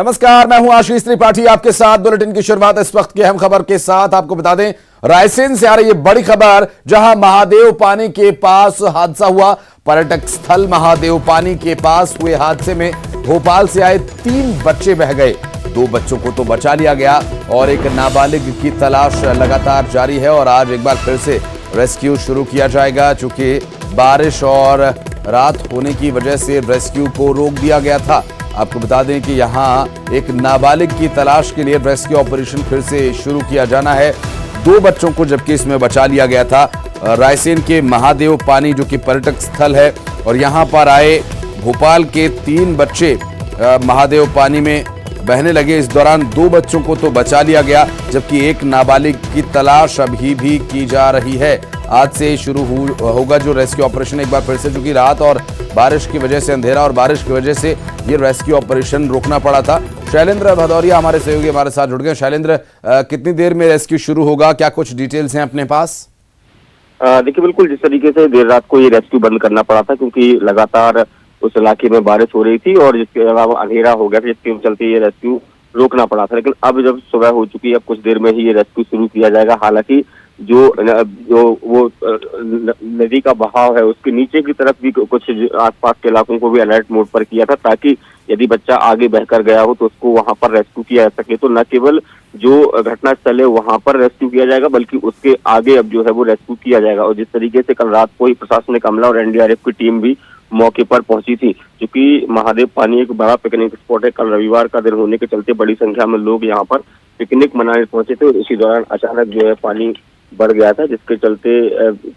नमस्कार, मैं हूं आशीष त्रिपाठी आपके साथ। बुलेटिन की शुरुआत इस वक्त की अहम खबर के साथ। आपको बता दें, रायसेन से आ रही ये बड़ी खबर, जहां महादेव पानी के पास हादसा हुआ। पर्यटक स्थल महादेव पानी के पास हुए हादसे में भोपाल से आए 3 बच्चे बह गए। 2 बच्चों को तो बचा लिया गया और एक नाबालिग की तलाश लगातार जारी है और आज एक बार फिर से रेस्क्यू शुरू किया जाएगा। चूंकि बारिश और रात होने की वजह से रेस्क्यू को रोक दिया गया था। आपको बता दें कि यहां एक नाबालिग की तलाश के लिए रेस्क्यू ऑपरेशन फिर से शुरू किया जाना है। 2 बच्चों को जबकि इसमें बचा लिया गया था। रायसेन के महादेव पानी जो कि पर्यटक स्थल है और यहां पर आए भोपाल के 3 बच्चे महादेव पानी में बहने लगे। इस दौरान 2 बच्चों को तो बचा लिया गया, जबकि एक नाबालिग की तलाश अभी भी की जा रही है। आज से शुरू होगा जो रेस्क्यू ऑपरेशन एक बार फिर से, चूंकि रात और बारिश की वजह से, अंधेरा और बारिश की वजह से ये रेस्क्यू ऑपरेशन रोकना पड़ा था। शैलेंद्र भदौरिया हमारे सहयोगी हमारे साथ जुड़ गए। शैलेंद्र, कितनी देर में रेस्क्यू शुरू होगा, क्या कुछ डिटेल्स हैं अपने पास? देखिए, बिल्कुल जिस तरीके से देर रात को ये रेस्क्यू बंद करना पड़ा था क्योंकि लगातार उस इलाके में बारिश हो रही थी और जिसके अलावा अंधेरा हो गया था, जिसके चलते ये रेस्क्यू रोकना पड़ा था। लेकिन अब जब सुबह हो चुकी है, अब कुछ देर में ही ये रेस्क्यू शुरू किया जाएगा। हालांकि जो वो नदी का बहाव है उसके नीचे की तरफ भी कुछ आसपास के इलाकों को भी अलर्ट मोड पर किया था, ताकि यदि बच्चा आगे बहकर गया हो तो उसको वहां पर रेस्क्यू किया जा सके। तो न केवल जो घटनास्थल है वहां पर रेस्क्यू किया जाएगा, बल्कि उसके आगे अब जो है वो रेस्क्यू किया जाएगा। और जिस तरीके से कल रात को ही प्रशासनिक अमला और एनडीआरएफ की टीम भी मौके पर पहुंची थी, क्योंकि महादेव पानी एक बड़ा पिकनिक स्पॉट है। कल रविवार का दिन होने के चलते बड़ी संख्या में लोग यहाँ पर पिकनिक मनाने पहुंचे थे। इसी दौरान अचानक जो है पानी बढ़ गया था, जिसके चलते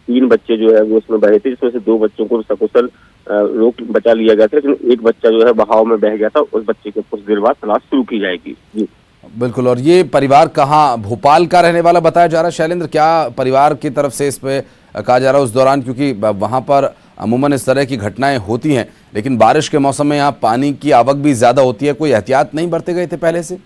3 बच्चे जो है वो उसमें बहे थे, जिसमें से 2 बच्चों को सकुशल रोक बचा लिया गया था। लेकिन एक बच्चा जो है बहाव में बह गया था। उस बच्चे की कुछ देर बाद तलाश शुरू की जाएगी। जी बिल्कुल। और ये परिवार कहाँ, भोपाल का रहने वाला बताया जा रहा है शैलेंद्र? क्या परिवार की तरफ से इस पे कहा जा रहा है उस दौरान, क्योंकि वहां पर अमूमन इस तरह की घटनाएं होती हैं, लेकिन बारिश के मौसम में यहाँ पानी की आवक भी ज्यादा होती है, कोई एहतियात नहीं बरते गए थे पहले से?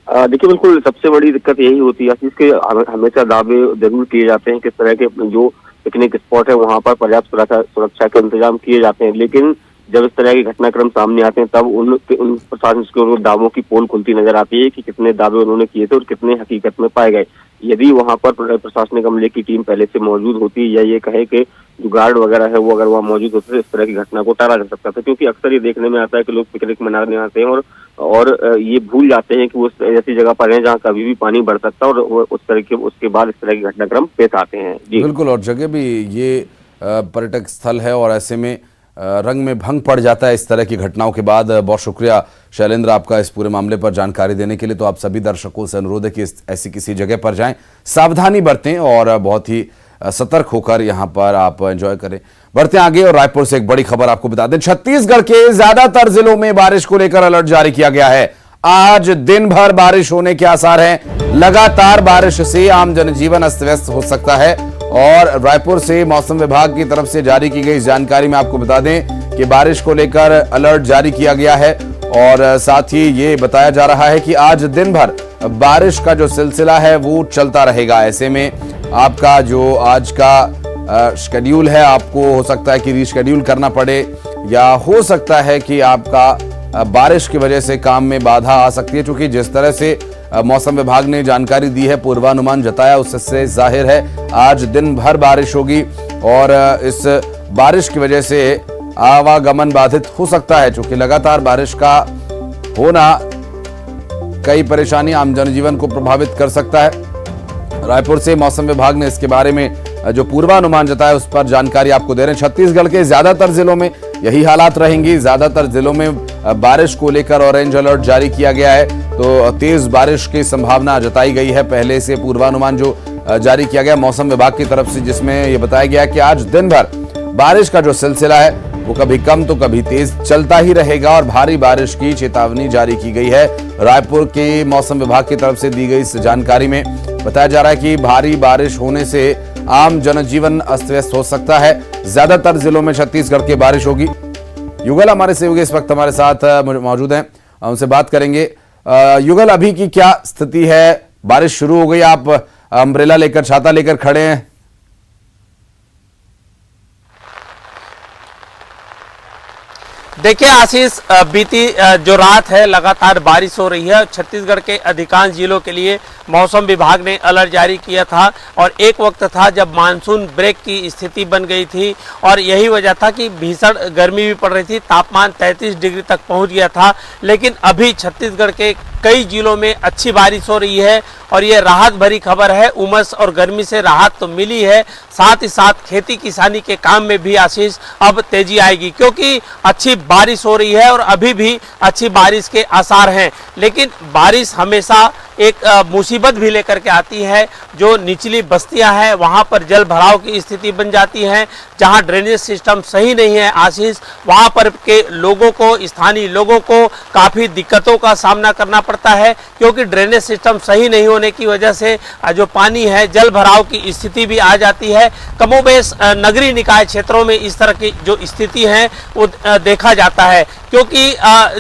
देखिए, बिल्कुल सबसे बड़ी दिक्कत यही होती है कि हमेशा दावे जरूर किए जाते हैं कि इस तरह के जो पिकनिक स्पॉट है वहां पर पर्याप्त सुरक्षा के इंतजाम किए जाते हैं। लेकिन जब इस तरह के घटनाक्रम सामने आते हैं तब उन प्रशासन के दावों की पोल खुलती नजर आती है कि कितने दावे उन्होंने किए थे और कितने हकीकत में पाए गए। यदि वहां पर प्रशासनिक अमले की टीम पहले से मौजूद होती या ये कहे कि जो गार्ड वगैरह है वो अगर वहाँ मौजूद होते तो इस तरह की घटना को टाला जा सकता था। क्योंकि अक्सर ये देखने में आता है कि लोग पिकनिक मनाने आते हैं और ये भूल जाते हैं कि वो ऐसी जगह पर हैं जहाँ कभी भी पानी बढ़ सकता है और उस तरह के उसके बाद इस तरह के घटनाक्रम पेश आते हैं। जी बिल्कुल। और जगह भी ये पर्यटक स्थल है और ऐसे में रंग में भंग पड़ जाता है इस तरह की घटनाओं के बाद। बहुत शुक्रिया शैलेंद्र आपका इस पूरे मामले पर जानकारी देने के लिए। तो आप सभी दर्शकों से अनुरोध है कि ऐसी किसी जगह पर जाएं, सावधानी बरतें और बहुत ही सतर्क होकर यहां पर आप एंजॉय करें। बढ़ते आगे और रायपुर से एक बड़ी खबर आपको बता दें। छत्तीसगढ़ के ज्यादातर जिलों में बारिश को लेकर अलर्ट जारी किया गया है। आज दिन भर बारिश होने के आसार हैं। लगातार बारिश से आम जनजीवन अस्त व्यस्त हो सकता है और रायपुर से मौसम विभाग की तरफ से जारी की गई इस जानकारी में आपको बता दें कि बारिश को लेकर अलर्ट जारी किया गया है और साथ ही ये बताया जा रहा है कि आज दिन भर बारिश का जो सिलसिला है वो चलता रहेगा। ऐसे में आपका जो आज का शेड्यूल है आपको हो सकता है कि रीशेड्यूल करना पड़े या हो सकता है कि आपका बारिश की वजह से काम में बाधा आ सकती है। क्योंकि जिस तरह से मौसम विभाग ने जानकारी दी है, पूर्वानुमान जताया, उससे जाहिर है आज दिन भर बारिश होगी और इस बारिश की वजह से आवागमन बाधित हो सकता है। क्योंकि लगातार बारिश का होना कई परेशानी आम जनजीवन को प्रभावित कर सकता है। रायपुर से मौसम विभाग ने इसके बारे में जो पूर्वानुमान जताया उस पर जानकारी आपको दे रहे हैं। छत्तीसगढ़ के ज्यादातर जिलों में यही हालात रहेंगी। ज्यादातर जिलों में बारिश को लेकर ऑरेंज अलर्ट जारी किया गया है, तो तेज बारिश की संभावना जताई गई है पहले से पूर्वानुमान जो जारी किया गया मौसम विभाग की तरफ से, जिसमें यह बताया गया कि आज दिन भर बारिश का जो सिलसिला है वो कभी कम तो कभी तेज चलता ही रहेगा और भारी बारिश की चेतावनी जारी की गई है। रायपुर के मौसम विभाग की तरफ से दी गई इस जानकारी में बताया जा रहा है कि भारी बारिश होने से आम जनजीवन अस्त व्यस्त हो सकता है। ज्यादातर जिलों में छत्तीसगढ़ की बारिश होगी। युगल हमारे सहयोगी इस वक्त हमारे साथ मौजूद हैं, उनसे बात करेंगे। युगल, अभी की क्या स्थिति है? बारिश शुरू हो गई, आप अम्ब्रेला लेकर, छाता लेकर खड़े हैं? देखिए आशीष, बीती जो रात है लगातार बारिश हो रही है। छत्तीसगढ़ के अधिकांश जिलों के लिए मौसम विभाग ने अलर्ट जारी किया था और एक वक्त था जब मानसून ब्रेक की स्थिति बन गई थी और यही वजह था कि भीषण गर्मी भी पड़ रही थी, तापमान 33 डिग्री तक पहुंच गया था। लेकिन अभी छत्तीसगढ़ के कई जिलों में अच्छी बारिश हो रही है और ये राहत भरी खबर है। उमस और गर्मी से राहत तो मिली है, साथ ही साथ खेती किसानी के काम में भी आशीष अब तेजी आएगी, क्योंकि अच्छी बारिश हो रही है और अभी भी अच्छी बारिश के आसार हैं। लेकिन बारिश हमेशा एक मुसीबत भी लेकर के आती है। जो निचली बस्तियां हैं वहां पर जल भराव की स्थिति बन जाती है, जहां ड्रेनेज सिस्टम सही नहीं है आशीष, वहां पर के लोगों को, स्थानीय लोगों को काफ़ी दिक्कतों का सामना करना पड़ता है, क्योंकि ड्रेनेज सिस्टम सही नहीं होने की वजह से जो पानी है जल भराव की स्थिति भी आ जाती है। कमोबेश नगरीय निकाय क्षेत्रों में इस तरह की जो स्थिति है वो देखा जाता है, क्योंकि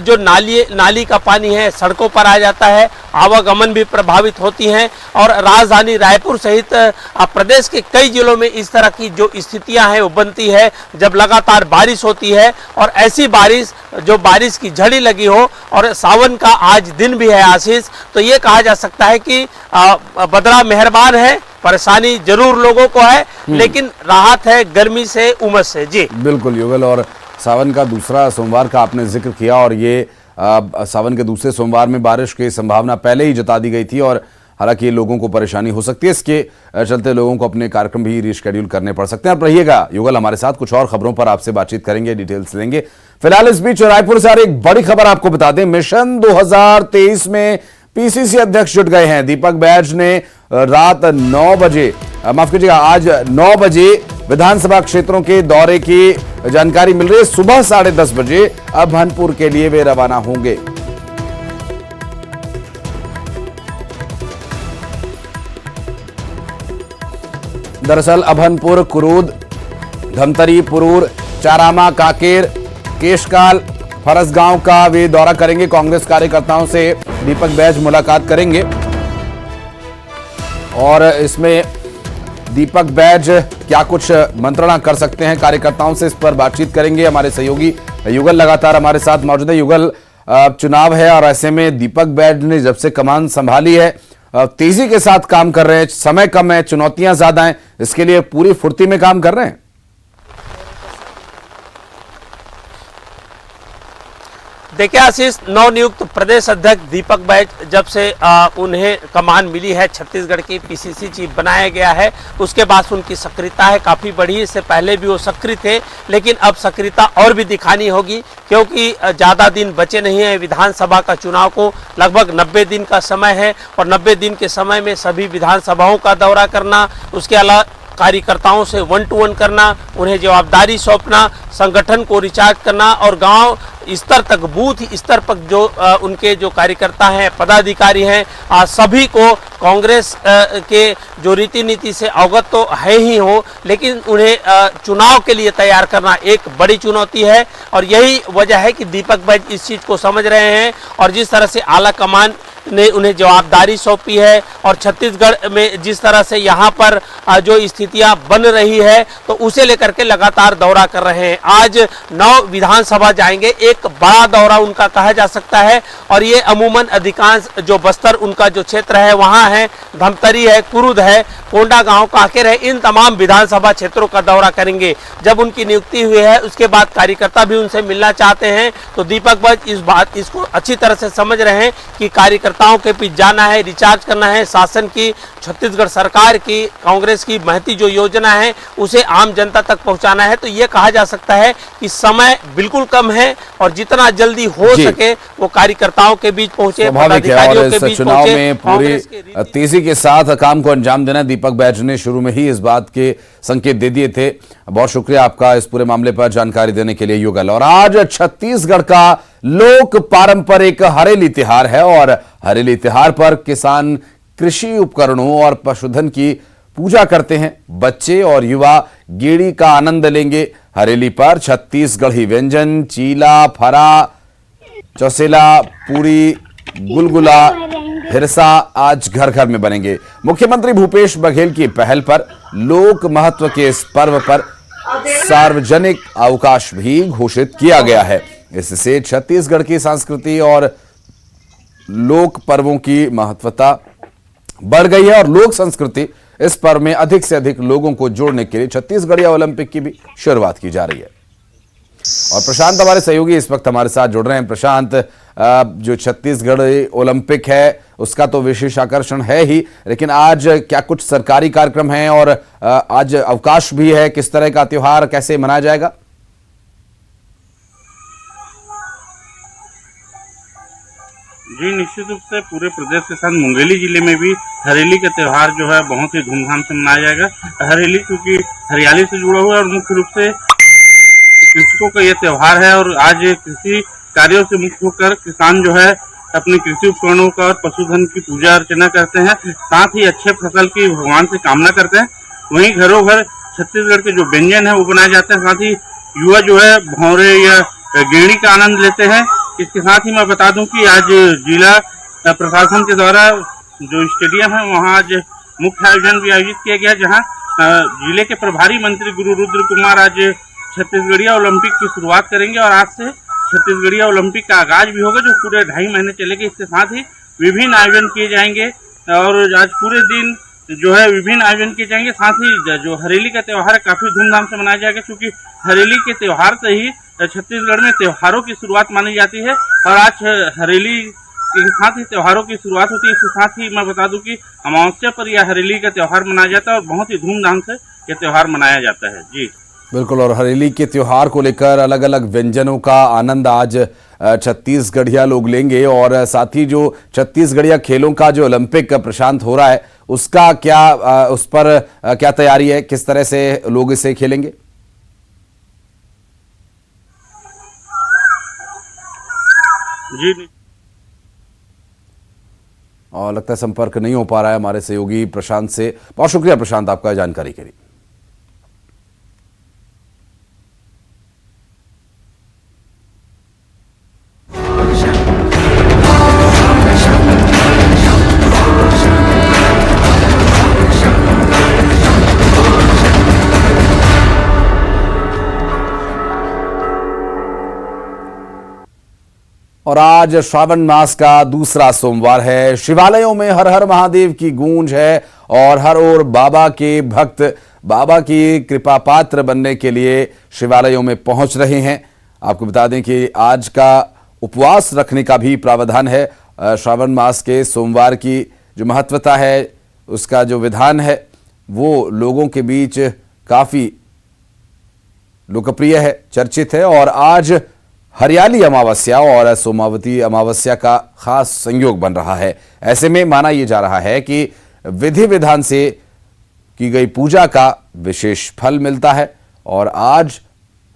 जो नाली का पानी है सड़कों पर आ जाता है, आवागमन भी प्रभावित होती हैं और राजधानी रायपुर सहित प्रदेश के कई जिलों में इस तरह की जो स्थितियां हैं वो बनती है जब लगातार बारिश होती है। और ऐसी बारिश जो बारिश की झड़ी लगी हो और सावन का आज दिन भी है आशीष, तो ये कहा जा सकता है कि बदरा मेहरबान है। परेशानी जरूर लोगों को है लेकिन राहत है गर्मी से, उमस से। जी बिल्कुल युगल, और सावन का दूसरा सोमवार का आपने जिक्र किया और ये सावन के दूसरे सोमवार में बारिश की संभावना पहले ही जता दी गई थी और हालांकि लोगों को परेशानी हो सकती है। इसके चलते लोगों को अपने कार्यक्रम भी रीशेड्यूल करने पड़ सकते हैं। आप रहिएगा युगल हमारे साथ, कुछ और खबरों पर आपसे बातचीत करेंगे, डिटेल्स लेंगे। फिलहाल इस बीच रायपुर से आ रही एक बड़ी खबर आपको बता दें, मिशन 2023 में पीसीसी अध्यक्ष जुट गए हैं। दीपक बैज ने रात 9 बजे, माफ कीजिएगा, आज 9 बजे विधानसभा क्षेत्रों के दौरे की जानकारी मिल रही है। सुबह 10:30 बजे अभनपुर के लिए वे रवाना होंगे। दरअसल अभनपुर, कुरूद, धमतरी, पुरूर, चारामा, काकेर, केशकाल, फरसगांव का वे दौरा करेंगे। कांग्रेस कार्यकर्ताओं से दीपक बैज मुलाकात करेंगे और इसमें दीपक बैज क्या कुछ मंत्रणा कर सकते हैं कार्यकर्ताओं से, इस पर बातचीत करेंगे। हमारे सहयोगी युगल लगातार हमारे साथ मौजूद है। युगल, चुनाव है और ऐसे में दीपक बैज ने जब से कमान संभाली है तेजी के साथ काम कर रहे हैं, समय कम है, चुनौतियां ज्यादा हैं, इसके लिए पूरी फुर्ती में काम कर रहे हैं। देखिए आशीष, नवनियुक्त प्रदेश अध्यक्ष दीपक बैज जब से उन्हें कमान मिली है, छत्तीसगढ़ की पीसीसी चीफ बनाया गया है, उसके बाद उनकी सक्रियता है काफ़ी बढ़ी। इससे पहले भी वो सक्रिय थे लेकिन अब सक्रियता और भी दिखानी होगी, क्योंकि ज़्यादा दिन बचे नहीं है विधानसभा का चुनाव को। लगभग 90 दिन का समय है और 90 दिन के समय में सभी विधानसभाओं का दौरा करना, उसके अलावा कार्यकर्ताओं से 1-to-1 करना, उन्हें जवाबदारी सौंपना, संगठन को रिचार्ज करना और गांव स्तर तक, बूथ स्तर पर जो उनके जो कार्यकर्ता हैं, पदाधिकारी हैं, सभी को कांग्रेस के जो रीति नीति से अवगत तो है ही हो, लेकिन उन्हें चुनाव के लिए तैयार करना एक बड़ी चुनौती है। और यही वजह है कि दीपक बैज इस चीज़ को समझ रहे हैं और जिस तरह से आला कमान ने उन्हें जवाबदारी सौंपी है और छत्तीसगढ़ में जिस तरह से यहाँ पर जो स्थितियाँ बन रही है तो उसे लेकर के लगातार दौरा कर रहे हैं। आज 9 विधानसभा जाएंगे, एक बड़ा दौरा उनका कहा जा सकता है और ये अमूमन अधिकांश जो बस्तर उनका जो क्षेत्र है वहाँ है, धमतरी है, कुरुद है, कोंडागांव, कांकेर है, इन तमाम विधानसभा क्षेत्रों का दौरा करेंगे। जब उनकी नियुक्ति हुई है उसके बाद कार्यकर्ता भी उनसे मिलना चाहते हैं, तो दीपक बैज इसको अच्छी तरह से समझ रहे हैं कि कार्यकर्ताओं के बीच जाना है, रिचार्ज करना है, शासन की, छत्तीसगढ़ सरकार की, कांग्रेस की महती जो योजना है उसे आम जनता तक पहुंचाना है। तो ये कहा जा सकता है कि समय बिल्कुल कम है और जितना जल्दी हो सके वो कार्यकर्ताओं के बीच पहुंचे, पदाधिकारियों के बीच चुनाव पहुंचे। में पूरी तेजी के साथ काम को अंजाम देना दीपक बैज ने शुरू में ही इस बात के संकेत दे दिए थे। बहुत शुक्रिया आपका इस पूरे मामले पर जानकारी देने के लिए युगल। और आज छत्तीसगढ़ का लोक पारंपरिक हरेली त्योहार है और हरेली त्योहार पर किसान कृषि उपकरणों और पशुधन की पूजा करते हैं। बच्चे और युवा गेड़ी का आनंद लेंगे। हरेली पर छत्तीसगढ़ी व्यंजन चीला, फरा, चौसेला, पूरी, गुलगुला, हिरसा आज घर घर में बनेंगे। मुख्यमंत्री भूपेश बघेल की पहल पर लोक महत्व के इस पर्व पर सार्वजनिक अवकाश भी घोषित किया गया है। इससे छत्तीसगढ़ की संस्कृति और लोक पर्वों की महत्वता बढ़ गई है और लोक संस्कृति इस पर्व में अधिक से अधिक लोगों को जोड़ने के लिए छत्तीसगढ़िया ओलंपिक की भी शुरुआत की जा रही है। और प्रशांत हमारे सहयोगी इस वक्त हमारे साथ जुड़ रहे हैं। प्रशांत, जो छत्तीसगढ़ ओलंपिक है उसका तो विशेष आकर्षण है ही, लेकिन आज क्या कुछ सरकारी कार्यक्रम हैं और आज अवकाश भी है, किस तरह का त्योहार कैसे मनाया जाएगा? जी, निश्चित रूप से पूरे प्रदेश के साथ मुंगेली जिले में भी हरेली का त्यौहार जो है बहुत ही धूमधाम से मनाया जाएगा। हरेली क्योंकि हरियाली से जुड़ा हुआ है और मुख्य रूप से कृषकों का ये त्यौहार है और आज कृषि कार्यों से मुक्त होकर किसान जो है अपने कृषि उपकरणों का और पशुधन की पूजा अर्चना करते हैं, साथ ही अच्छे फसल की भगवान से कामना करते हैं। वहीं घरों घर छत्तीसगढ़ के जो व्यंजन है वो बनाए जाते हैं, साथ ही युवा जो है भौरे या गेड़ी का आनंद लेते हैं। इसके साथ ही मैं बता दूं कि आज जिला प्रशासन के द्वारा जो स्टेडियम है वहां आज मुख्य आयोजन भी आयोजित किया गया, जहां जिले के प्रभारी मंत्री गुरु रुद्र कुमार आज छत्तीसगढ़िया ओलंपिक की शुरुआत करेंगे और आज से छत्तीसगढ़िया ओलंपिक का आगाज भी होगा जो पूरे 2.5 महीने चलेगा। इसके साथ ही विभिन्न आयोजन किए जाएंगे और आज पूरे दिन जो है विभिन्न आयोजन किए जाएंगे। साथ ही जो हरेली का त्यौहार है काफी धूमधाम से मनाया जाएगा, क्योंकि हरेली के त्यौहार से ही छत्तीसगढ़ में त्योहारों की शुरुआत मानी जाती है और आज हरेली के साथ ही त्योहारों की शुरुआत होती है। इसके साथ ही मैं बता दूं कि अमावस्या पर यह हरेली का त्यौहार मनाया जाता है और बहुत ही धूमधाम से यह त्यौहार मनाया जाता है। जी बिल्कुल, और हरेली के त्योहार को लेकर अलग अलग व्यंजनों का आनंद आज छत्तीसगढ़िया लोग लेंगे और साथ ही जो छत्तीसगढ़िया खेलों का जो ओलंपिक प्रशांत हो रहा है उसका क्या उस पर क्या तैयारी है, किस तरह से लोग इसे खेलेंगे? जी और लगता है संपर्क नहीं हो पा रहा है हमारे सहयोगी प्रशांत से। बहुत शुक्रिया प्रशांत आपका जानकारी के लिए। और आज श्रावण मास का दूसरा सोमवार है। शिवालयों में हर हर महादेव की गूंज है और हर ओर बाबा के भक्त बाबा की कृपा पात्र बनने के लिए शिवालयों में पहुंच रहे हैं। आपको बता दें कि आज का उपवास रखने का भी प्रावधान है। श्रावण मास के सोमवार की जो महत्वता है उसका जो विधान है वो लोगों के बीच काफी लोकप्रिय है, चर्चित है। और आज हरियाली अमावस्या और सोमावती अमावस्या का खास संयोग बन रहा है। ऐसे में माना यह जा रहा है कि विधि विधान से की गई पूजा का विशेष फल मिलता है और आज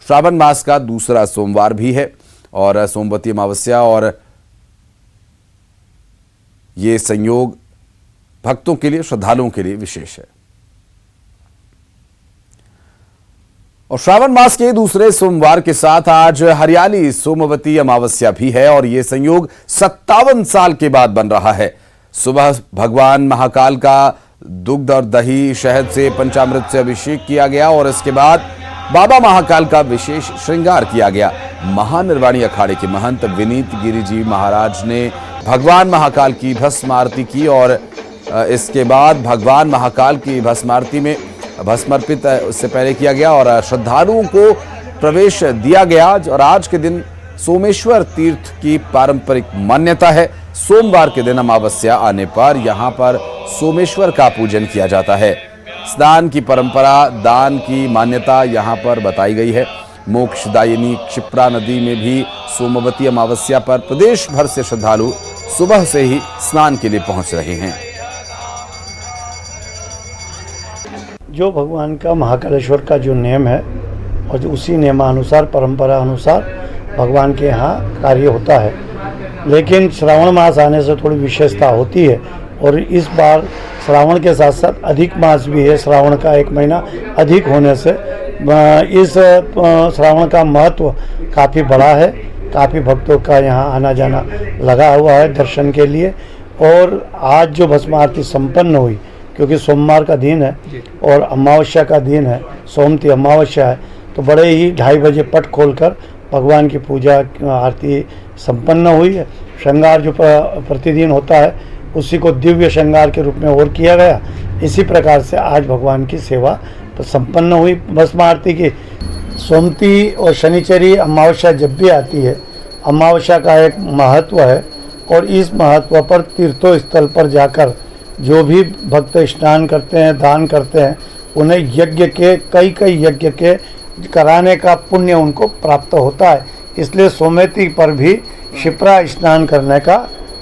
श्रावण मास का दूसरा सोमवार भी है और सोमवती अमावस्या और ये संयोग भक्तों के लिए, श्रद्धालुओं के लिए विशेष है। और श्रावण मास के दूसरे सोमवार के साथ आज हरियाली सोमवती अमावस्या भी है और यह संयोग 57 साल के बाद बन रहा है। सुबह भगवान महाकाल का दुग्ध और दही शहद से पंचामृत से अभिषेक किया गया और इसके बाद बाबा महाकाल का विशेष श्रृंगार किया गया। महानिर्वाणी अखाड़े के महंत विनीत गिरी जी महाराज ने भगवान महाकाल की भस्म आरती की और इसके बाद भगवान महाकाल की भस्म आरती में भस्म अर्पित उससे पहले किया गया और श्रद्धालुओं को प्रवेश दिया गया। और आज के दिन सोमेश्वर तीर्थ की पारंपरिक मान्यता है। सोमवार के दिन अमावस्या आने पर यहां पर सोमेश्वर का पूजन किया जाता है। स्नान की परंपरा, दान की मान्यता यहां पर बताई गई है। मोक्षदायिनी क्षिप्रा नदी में भी सोमवती अमावस्या पर प्रदेश भर से श्रद्धालु सुबह से ही स्नान के लिए पहुंच रहे हैं। जो भगवान का महाकालेश्वर का जो नियम है और जो उसी नियमानुसार, परंपरा अनुसार भगवान के यहाँ कार्य होता है। लेकिन श्रावण मास आने से थोड़ी विशेषता होती है और इस बार श्रावण के साथ साथ अधिक मास भी है। श्रावण का 1 महीना अधिक होने से इस श्रावण का महत्व काफ़ी बड़ा है। काफ़ी भक्तों का यहाँ आना जाना लगा हुआ है दर्शन के लिए। और आज जो भस्म आरती संपन्न हुई, क्योंकि सोमवार का दिन है और अमावस्या का दिन है, सोमती अमावस्या है, तो बड़े ही 2:30 बजे पट खोलकर भगवान की पूजा आरती संपन्न हुई है। श्रृंगार जो प्रतिदिन होता है उसी को दिव्य श्रृंगार के रूप में और किया गया। इसी प्रकार से आज भगवान की सेवा संपन्न हुई भस्म आरती की। सोमती और शनिचरी अमावस्या जब भी आती है, अमावस्या का एक महत्व है और इस महत्व पर तीर्थों स्थल पर जाकर जो भी भक्त स्नान करते हैं, दान करते हैं, उन्हें यज्ञ के कई यज्ञ के कराने का पुण्य उनको प्राप्त होता है। इसलिए सोमवती पर भी शिप्रा स्नान करने का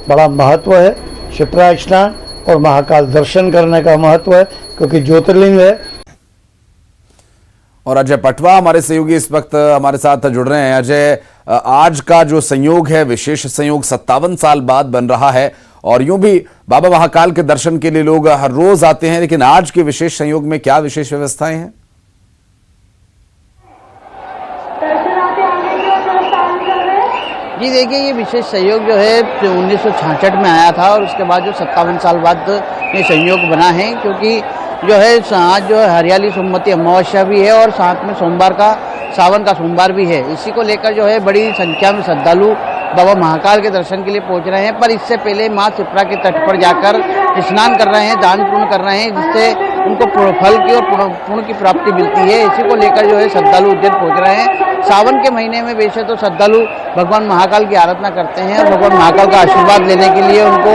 बड़ा महत्व है। शिप्रा स्नान और महाकाल दर्शन करने का महत्व है क्योंकि ज्योतिर्लिंग है। और अजय पटवा हमारे सहयोगी इस वक्त हमारे साथ जुड़ रहे हैं। अजय, आज का जो संयोग है विशेष संयोग 57 साल बाद बन रहा है और यूं भी बाबा महाकाल के दर्शन के लिए लोग हर रोज आते हैं, लेकिन आज के विशेष संयोग में क्या विशेष व्यवस्थाएं हैं? जी देखिए, ये विशेष संयोग जो है 1966 में आया था और उसके बाद जो 57 साल बाद ये संयोग बना है, क्योंकि जो है आज जो है हरियाली सोमवती अमावस्या भी है और साथ में सोमवार का सावन का सोमवार भी है। इसी को लेकर जो है बड़ी संख्या में श्रद्धालु बाबा महाकाल के दर्शन के लिए पहुंच रहे हैं। पर इससे पहले माँ शिप्रा के तट पर जाकर स्नान कर रहे हैं, दान पुण्य कर रहे हैं, जिससे उनको फल की और पुण्य की प्राप्ति मिलती है। इसी को लेकर जो है श्रद्धालु उज्जैन पहुंच रहे हैं। सावन के महीने में वैसे तो श्रद्धालु भगवान महाकाल की आराधना करते हैं और भगवान महाकाल का आशीर्वाद लेने के लिए, उनको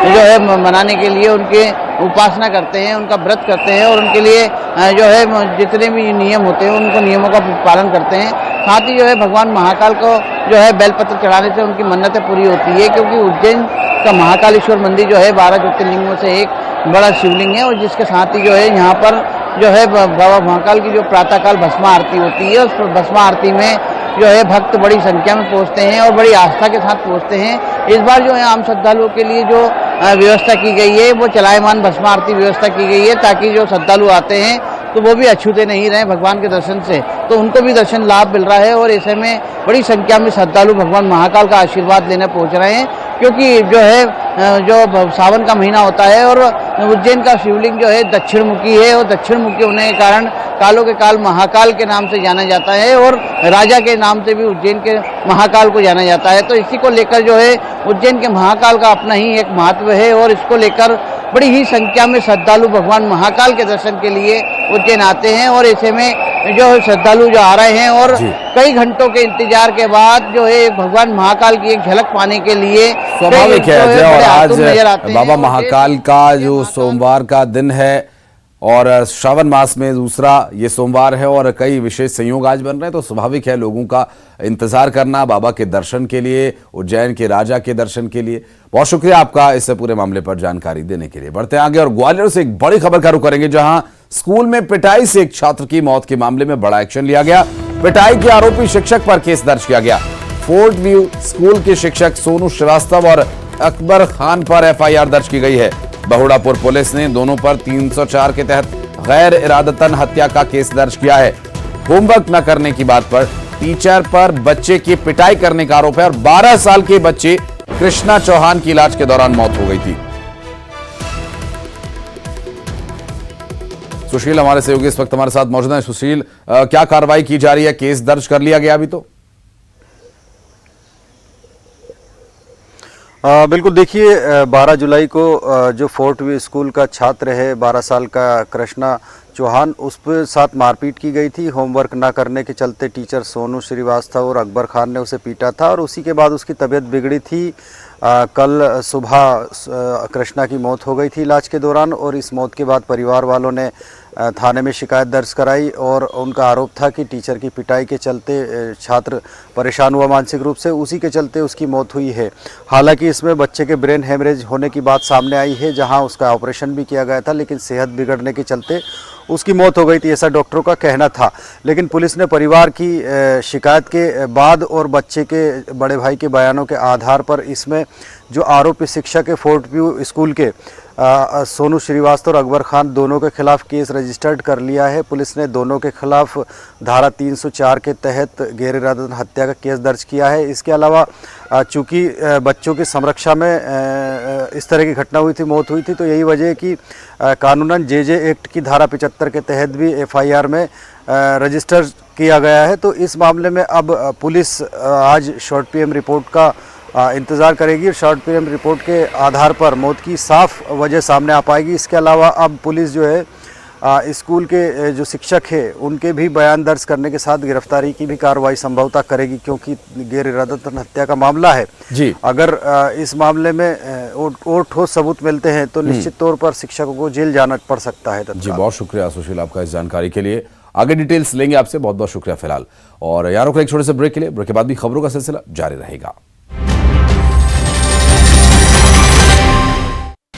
जो है मनाने के लिए उनके उपासना करते हैं, उनका व्रत करते हैं और उनके लिए जो है जितने भी नियम होते हैं उनको नियमों का पालन करते हैं। साथ ही जो है भगवान महाकाल को जो है बेलपत्र चढ़ाने से उनकी मन्नतें पूरी होती है, क्योंकि उज्जैन का महाकालेश्वर मंदिर जो है 12 ज्योतिर्लिंगों से एक बड़ा शिवलिंग है और जिसके साथ ही जो है यहाँ पर जो है बाबा महाकाल की जो प्रातःकाल भस्म आरती होती है, उस भस्म आरती में जो है भक्त बड़ी संख्या में पहुँचते हैं और बड़ी आस्था के साथ पहुँचते हैं। इस बार जो है आम श्रद्धालुओं के लिए जो व्यवस्था की गई है वो चलायमान भस्म आरती व्यवस्था की गई है, ताकि जो श्रद्धालु आते हैं तो वो भी अछूते नहीं रहे भगवान के दर्शन से, तो उनको भी दर्शन लाभ मिल रहा है। और ऐसे में बड़ी संख्या में श्रद्धालु भगवान महाकाल का आशीर्वाद लेने पहुंच रहे हैं, क्योंकि जो है जो सावन का महीना होता है और उज्जैन का शिवलिंग जो है दक्षिण मुखी है और दक्षिण मुखी होने के कारण कालों के काल महाकाल के नाम से जाना जाता है और राजा के नाम से भी उज्जैन के महाकाल को जाना जाता है। तो इसी को लेकर जो है उज्जैन के महाकाल का अपना ही एक महत्व है और इसको लेकर बड़ी ही संख्या में श्रद्धालु भगवान महाकाल के दर्शन के लिए उज्जैन आते हैं। और ऐसे में जो श्रद्धालु जो आ रहे हैं और कई घंटों के इंतजार के बाद जो है भगवान महाकाल की एक झलक पाने के लिए स्वाभाविक है अजय। और आज बाबा महाकाल का जो सोमवार का दिन है और श्रावण मास में दूसरा ये सोमवार है और कई विशेष संयोग आज बन रहे हैं, तो स्वाभाविक है लोगों का इंतजार करना बाबा के दर्शन के लिए, उज्जैन के राजा के दर्शन के लिए। बहुत शुक्रिया आपका इस पूरे मामले पर जानकारी देने के लिए। बढ़ते आगे और ग्वालियर से एक बड़ी खबर का रुख करेंगे, जहां स्कूल में पिटाई से एक छात्र की मौत के मामले में बड़ा एक्शन लिया गया। पिटाई के आरोपी शिक्षक पर केस दर्ज किया गया। फोर्ट व्यू स्कूल के शिक्षक सोनू श्रीवास्तव और अकबर खान पर FIR दर्ज की गई है। बहुड़ापुर पुलिस ने दोनों पर 304 के तहत गैर इरादतन हत्या का केस दर्ज किया है। होमवर्क न करने की बात पर टीचर पर बच्चे की पिटाई करने का आरोप है और 12 साल के बच्चे कृष्णा चौहान की इलाज के दौरान मौत हो गई थी। सुशील हमारे सहयोगी इस वक्त हमारे साथ मौजूद हैं। सुशील, क्या कार्रवाई की जा रही है? केस दर्ज कर लिया गया अभी तो? बिल्कुल, देखिए 12 जुलाई को जो फोर्ट व्यू स्कूल का छात्र है 12 साल का कृष्णा चौहान, उस पर साथ मारपीट की गई थी। होमवर्क ना करने के चलते टीचर सोनू श्रीवास्तव और अकबर खान ने उसे पीटा था और उसी के बाद उसकी तबीयत बिगड़ी थी। कल सुबह कृष्णा की मौत हो गई थी इलाज के दौरान और इस मौत के बाद परिवार वालों ने थाने में शिकायत दर्ज कराई और उनका आरोप था कि टीचर की पिटाई के चलते छात्र परेशान हुआ मानसिक रूप से, उसी के चलते उसकी मौत हुई है। हालांकि इसमें बच्चे के ब्रेन हेमरेज होने की बात सामने आई है, जहां उसका ऑपरेशन भी किया गया था, लेकिन सेहत बिगड़ने के चलते उसकी मौत हो गई थी, ऐसा डॉक्टरों का कहना था। लेकिन पुलिस ने परिवार की शिकायत के बाद और बच्चे के बड़े भाई के बयानों के आधार पर इसमें जो आरोपी शिक्षक है फोर्ट व्यू स्कूल के सोनू श्रीवास्तव और अकबर खान, दोनों के खिलाफ केस रजिस्टर्ड कर लिया है। पुलिस ने दोनों के खिलाफ धारा 304 के तहत गैर इरादतन हत्या का केस दर्ज किया है। इसके अलावा चूँकि बच्चों की संरक्षा में इस तरह की घटना हुई थी, मौत हुई थी, तो यही वजह है कि कानूनन JJ एक्ट की धारा 75 के तहत भी FIR में रजिस्टर किया गया है। तो इस मामले में अब पुलिस आज शॉर्ट पीएम रिपोर्ट का इंतज़ार करेगी। शॉर्ट पीएम रिपोर्ट के आधार पर मौत की साफ वजह सामने आ पाएगी। इसके अलावा अब पुलिस जो है स्कूल के जो शिक्षक है उनके भी बयान दर्ज करने के साथ गिरफ्तारी की भी कार्रवाई संभवतः करेगी, क्योंकि गैर इरादतन हत्या का मामला है जी। अगर इस मामले में और ठोस सबूत मिलते हैं तो निश्चित तौर पर शिक्षकों को जेल जाना पड़ सकता है। जी, बहुत शुक्रिया सुशील आपका इस जानकारी के लिए। आगे डिटेल्स लेंगे आपसे, बहुत बहुत शुक्रिया फिलहाल। और यारों को एक छोटे से ब्रेक के लिए, ब्रेक के बाद भी खबरों का सिलसिला जारी रहेगा।